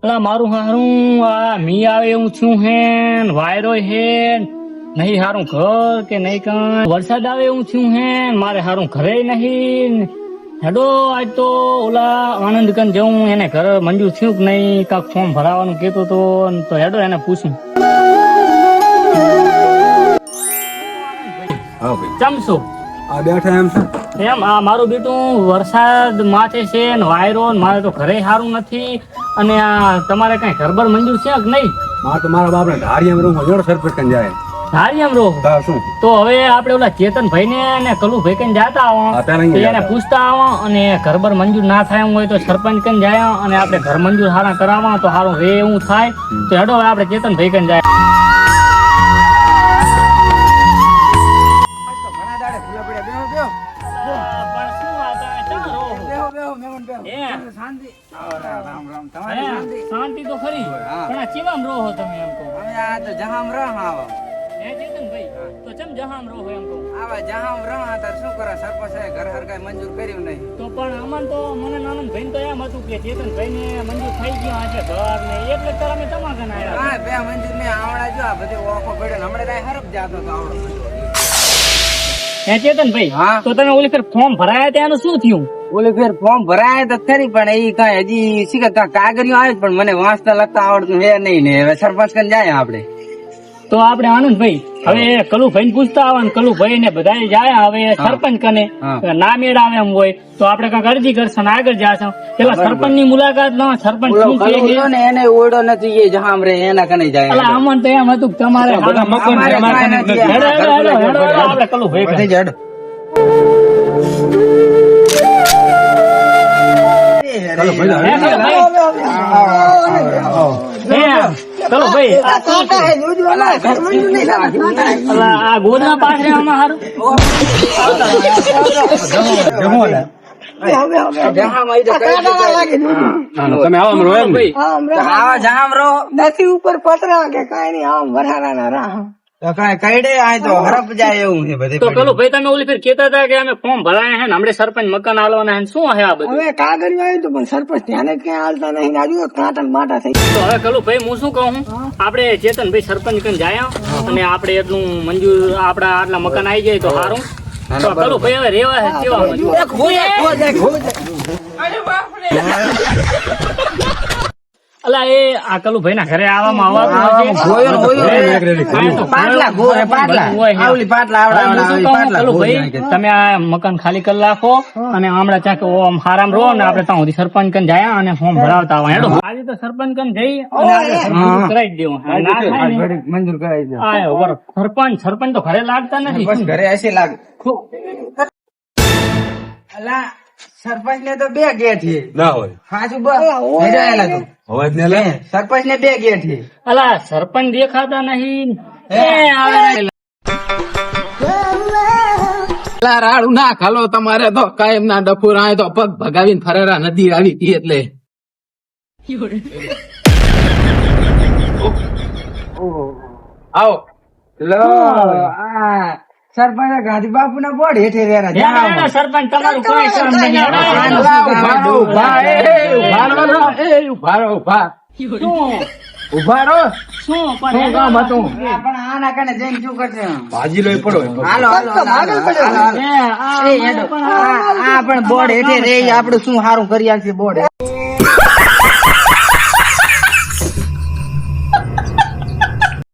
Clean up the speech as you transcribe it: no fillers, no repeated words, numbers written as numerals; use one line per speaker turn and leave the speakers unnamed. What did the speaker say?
અલા મારું હારું આ મી આવે એવું થયું હે વાયરો હે નહીં હારું ઘર કે નહીં કઈ વરસાદ આવે એવું થયું હે મારે હારું ઘરે નહીં હેડો આજ તો ઓલા આનંદ કન જવું એને ઘર મંજૂર થયું કે નહીં કાક ફોર્મ ભરાવાનું કેતો તો હેડો એને પૂછ્યું ચમસો
આ બેઠા એમ છે
એમ આ મારું બેટું વરસાદ માથે છે ને વાયરો ને મારે તો ઘરે સારું નથી અને આ તમારે કઈ ઘરબર મંજૂર છે કે નહીં?
માં તો મારા બાપને ધારિયામ રહું જોડે સરપંચ કન જાય
ધારિયામ રહો
તા શું
તો હવે આપણે ઓલા ચેતનભાઈ ને કલુભાઈ કન જાતા આવો
અત્યારે અહીં
એને પૂછતા આવો અને ઘરબર મંજૂર ના થાય એમ હોય તો સરપંચ કન જાય અને આપણે ઘર મંજૂર સારા કરાવવા તો સારું રે એવું થાય તો હેડો હવે આપણે ચેતનભાઈ કન જાય. શાંતિ તો ખરી પણ આ ચેવામ રહો તમે એમ કહો
અમે આ તો જહામ રહ આવો
હે ચેતનભાઈ તો ચમ જહામ રહો એમ કહો
આવા જહામ રહ હતા શું કરે સરપંચે ઘર હરકાઈ મંજૂર કર્યું નહીં
તો પણ અમન તો મને નાનંદ ભાઈ તો એમ હતું કે ચેતનભાઈ ને મંજૂર થઈ ગયું આજે ઘર ને એટલે જ અમે તમાકન આવ્યા.
હા બે મંજૂર ને આવડા જો આ બધી ઓખો પડ્યો ને હમણાં કાંઈ હરપ જાતો તો આવડો
હે ચેતનભાઈ
હા.
તો તમે ઓલી ફેર ફોર્મ ભરાયા ત્યાંનું શું થયું?
ઓલી ફેર ફોર્મ ભરાય તો ખરી પણ એ કઈ હજી શીખે કાગળિયો આવે પણ મને વાંચતા લખતા આવડતું હે નહીં ને હવે સરપંચ કન જાય આપણે
તો આપણે આનંદભાઈ હવે કલુભાઈ પૂછતા આવા ને કલુભાઈ ને બધા જાય હવે સરપંચ કને
હા.
ના મેળ આવે એમ હોય તો આપણે કઈક અરજી કરશું ને આગળ જાશું પેલા સરપંચ ની મુલાકાત લો સરપંચ શું કહે છે?
ને એને ઓળો નથી એ જહામ રે એના કને જાય
અલા અમન તો એમ હતું કે તમારે
બધા મકાન
અમારે
અમારે
કાંઈ નથી.
હેડો, હેડો, હેડો, હેડો, હેડો, આપણે કલુભાઈ કને.
બધી જડ
ચાલો ભાઈ
હે, કલુભાઈ? હે, કલુભાઈ, અલા, આ ગોદના પાથરે આમાં હારું?
તમે આવો રહો એમ ને?
આવા જહામ રો
નથી ઉપર પતરા કે કઈ નઈ આમ વરાળાના રાહ
તો કાંઈ કઈડે આ તો હરપ જાય એવું છે બધી
તો કલુભાઈ તમે ઓલી ફેર કેતા હતા કે અમે ફોર્મ ભરાયા હે ને હમણાં સરપંચ મકાન આલવાના હે ને શું હે આ બધું?
હવે કાગળિયું આવ્યું તો પણ સરપંચ ધ્યાન જ ક્યાં હાલતા નહીં આજુ કાંટા માટા થઈ
તો હવે કલુભાઈ હું શું કહું આપણે ચેતનભાઈ સરપંચ કન જાય અને આપણે એટલું મંજૂર આપડા આટલા મકાન આવી જાય તો સારું. તો કલુભાઈ હવે રેવા હે કેવા મંજૂર? અલા એ આ કલુભાઈ ના ઘરે આવવામાં આવવાનું
પાટલા ગોરે પાટલા આવલી પાટલા આવડા
કલુભાઈ તમે આ મકાન ખાલી કરી નાખો અને હમણાં ચાક ઓમ હારામ રહો ને આપણે ત્યાં સુધી સરપંચ કન જાય અને ફોર્મ ભરાવતા આવો હેડો. આજે તો સરપંચ કન જઈ અને આજે મંજૂર કરાવી જ દેવું. ના થાય ને,
મંજૂર કરાવી દો
આ બરો. સરપંચ તો ઘરે લાગતા નથી.
બસ ઘરે હશે લાગે અલા સરપંચ ને તો બે ગેટ છે
ના હોય
હાચું બસ હેડાયેલા તો
અવાજ ને લે
સરપંચ ને બે ગેટ છે
અલા સરપંચ દેખાતા નહીં. એ આવે
રાડું ના ખાલો તમારે તો કાયમ ના ડફુર આવે તો પગ ભગાવીને ફરેરા નદી આવી હતી એટલે આવો
સરપંચ ગાંધી બાપુ ના બોર્ડ હેઠે રહ્યા
હેડો, સરપંચ તમારું કોઈ કામ નહીં.
ઉભા રહો
શું પણ
શું કામ હતું?
પણ આના કને જઈને શું કરશે
ભાજી લઈ પડો
હાલો હાલો હાલો
એ આ
પણ બોર્ડ હેઠે રે આપણું શું સારું કરી આપશે બોર્ડ